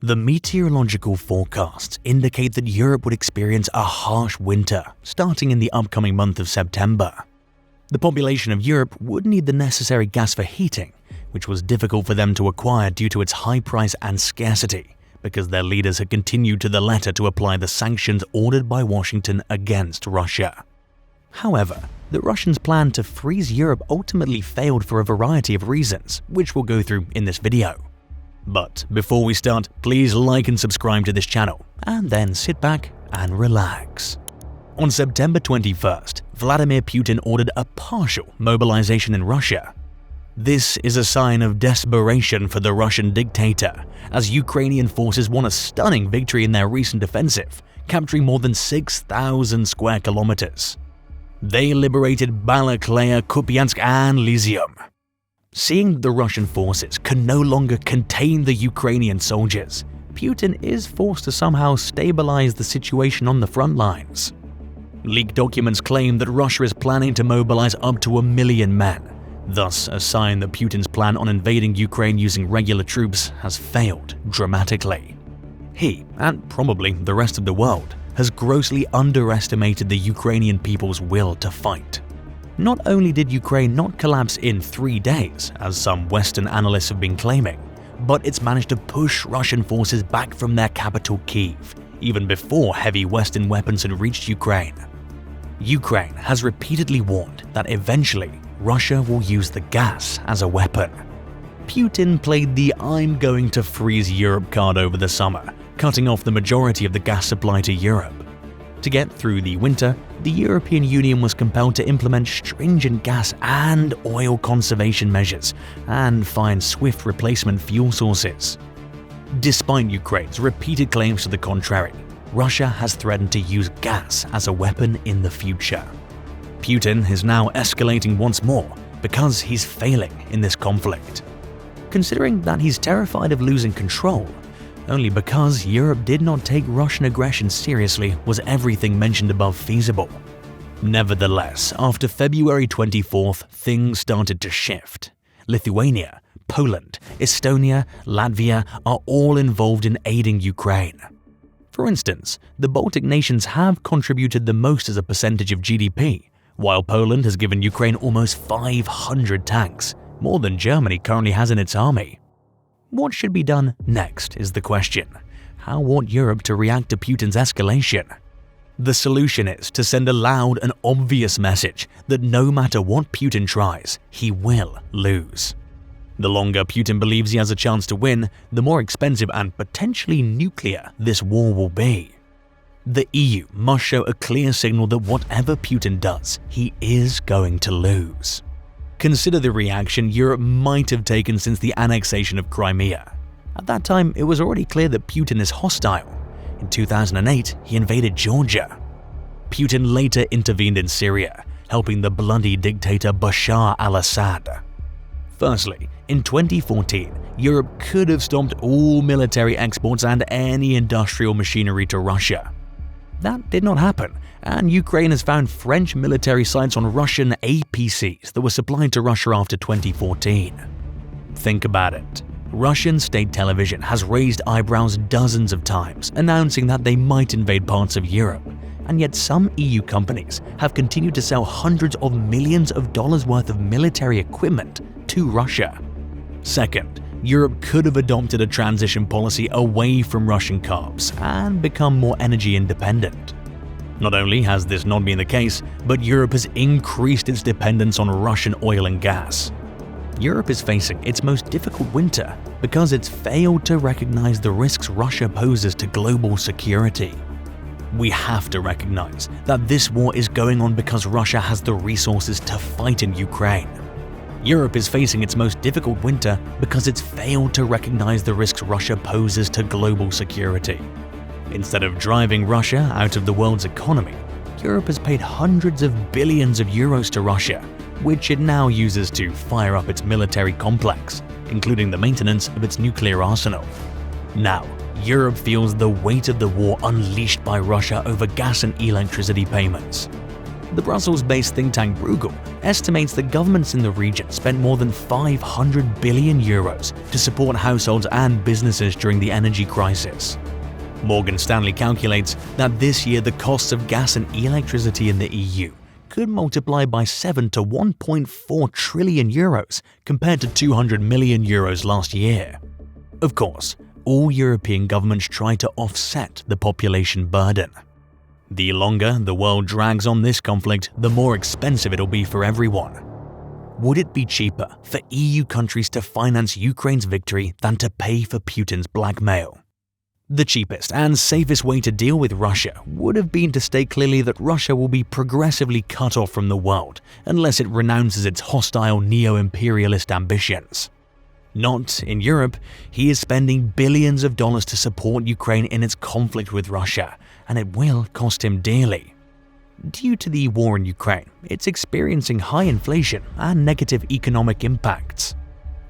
The meteorological forecasts indicate that Europe would experience a harsh winter starting in the upcoming month of September. The population of Europe would need the necessary gas for heating, which was difficult for them to acquire due to its high price and scarcity, because their leaders had continued to the letter to apply the sanctions ordered by Washington against Russia. However, the Russians' plan to freeze Europe ultimately failed for a variety of reasons, which we'll go through in this video. But before we start, please like and subscribe to this channel, and then sit back and relax. On September 21st, Vladimir Putin ordered a partial mobilization in Russia. This is a sign of desperation for the Russian dictator, as Ukrainian forces won a stunning victory in their recent offensive, capturing more than 6,000 square kilometers. They liberated Balakleya, Kupiansk, and Lysium. Seeing the Russian forces can no longer contain the Ukrainian soldiers, Putin is forced to somehow stabilize the situation on the front lines. Leaked documents claim that Russia is planning to mobilize up to 1 million men, thus a sign that Putin's plan on invading Ukraine using regular troops has failed dramatically. He, and probably the rest of the world, has grossly underestimated the Ukrainian people's will to fight. Not only did Ukraine not collapse in 3 days, as some Western analysts have been claiming, but it's managed to push Russian forces back from their capital Kyiv, even before heavy Western weapons had reached Ukraine. Ukraine has repeatedly warned that eventually Russia will use the gas as a weapon. Putin played the "I'm going to freeze Europe" card over the summer, cutting off the majority of the gas supply to Europe. To get through the winter, the European Union was compelled to implement stringent gas and oil conservation measures and find swift replacement fuel sources. Despite Ukraine's repeated claims to the contrary, Russia has threatened to use gas as a weapon in the future. Putin is now escalating once more because he's failing in this conflict. Considering that he's terrified of losing control, only because Europe did not take Russian aggression seriously was everything mentioned above feasible. Nevertheless, after February 24th, things started to shift. Lithuania, Poland, Estonia, Latvia are all involved in aiding Ukraine. For instance, the Baltic nations have contributed the most as a percentage of GDP, while Poland has given Ukraine almost 500 tanks, more than Germany currently has in its army. What should be done next is the question. How ought Europe to react to Putin's escalation? The solution is to send a loud and obvious message that no matter what Putin tries, he will lose. The longer Putin believes he has a chance to win, the more expensive and potentially nuclear this war will be. The EU must show a clear signal that whatever Putin does, he is going to lose. Consider the reaction Europe might have taken since the annexation of Crimea. At that time, it was already clear that Putin is hostile. In 2008, he invaded Georgia. Putin later intervened in Syria, helping the bloody dictator Bashar al-Assad. Firstly, in 2014, Europe could have stopped all military exports and any industrial machinery to Russia. That did not happen, and Ukraine has found French military sites on Russian APCs that were supplied to Russia after 2014. Think about it. Russian state television has raised eyebrows dozens of times, announcing that they might invade parts of Europe, and yet some EU companies have continued to sell hundreds of millions of dollars worth of military equipment to Russia. Second, Europe could have adopted a transition policy away from Russian carbs and become more energy independent. Not only has this not been the case, but Europe has increased its dependence on Russian oil and gas. Europe is facing its most difficult winter because it's failed to recognize the risks Russia poses to global security. We have to recognize that this war is going on because Russia has the resources to fight in Ukraine. Europe is facing its most difficult winter because it's failed to recognize the risks Russia poses to global security. Instead of driving Russia out of the world's economy, Europe has paid hundreds of billions of euros to Russia, which it now uses to fire up its military complex, including the maintenance of its nuclear arsenal. Now, Europe feels the weight of the war unleashed by Russia over gas and electricity payments. The Brussels-based think tank Bruegel estimates that governments in the region spent more than 500 billion euros to support households and businesses during the energy crisis. Morgan Stanley calculates that this year the costs of gas and electricity in the EU could multiply by 7 to 1.4 trillion euros compared to 200 million euros last year. Of course, all European governments try to offset the population burden. The longer the world drags on this conflict, the more expensive it'll be for everyone. Would it be cheaper for EU countries to finance Ukraine's victory than to pay for Putin's blackmail? The cheapest and safest way to deal with Russia would have been to state clearly that Russia will be progressively cut off from the world unless it renounces its hostile neo-imperialist ambitions. Not in Europe. He is spending billions of dollars to support Ukraine in its conflict with Russia, and it will cost him dearly. Due to the war in Ukraine, it's experiencing high inflation and negative economic impacts.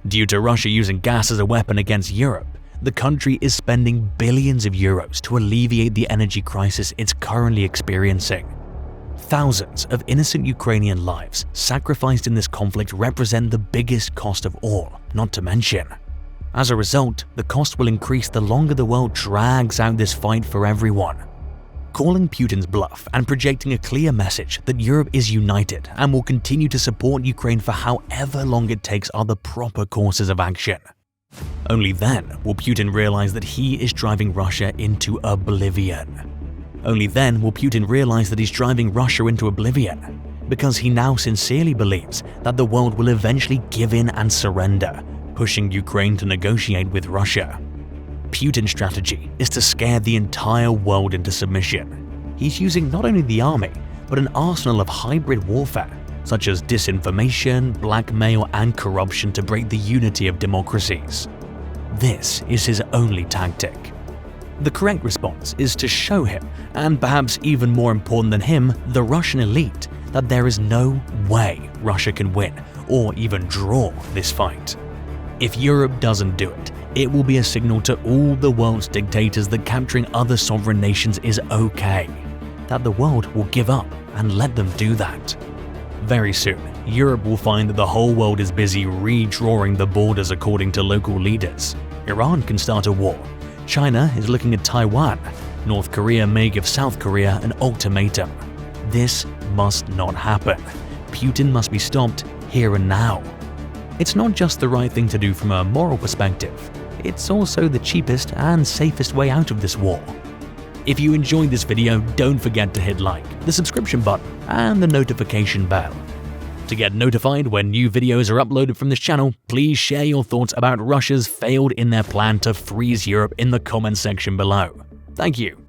Due to Russia using gas as a weapon against Europe, the country is spending billions of euros to alleviate the energy crisis it's currently experiencing. Thousands of innocent Ukrainian lives sacrificed in this conflict represent the biggest cost of all, not to mention. As a result, the cost will increase the longer the world drags out this fight for everyone. Calling Putin's bluff and projecting a clear message that Europe is united and will continue to support Ukraine for however long it takes are the proper courses of action. Only then will Putin realize that he is driving Russia into oblivion. Only then will Putin realize that he's driving Russia into oblivion, because he now sincerely believes that the world will eventually give in and surrender, pushing Ukraine to negotiate with Russia. Putin's strategy is to scare the entire world into submission. He's using not only the army, but an arsenal of hybrid warfare, such as disinformation, blackmail, and corruption to break the unity of democracies. This is his only tactic. The correct response is to show him, and perhaps even more important than him, the Russian elite, that there is no way Russia can win or even draw this fight. If Europe doesn't do it, it will be a signal to all the world's dictators that capturing other sovereign nations is okay, that the world will give up and let them do that. Very soon, Europe will find that the whole world is busy redrawing the borders according to local leaders. Iran can start a war. China is looking at Taiwan. North Korea may give South Korea an ultimatum. This must not happen. Putin must be stopped here and now. It's not just the right thing to do from a moral perspective, it's also the cheapest and safest way out of this war. If you enjoyed this video, don't forget to hit like, the subscription button, and the notification bell. To get notified when new videos are uploaded from this channel, please share your thoughts about Russia's failed in their plan to freeze Europe in the comment section below. Thank you.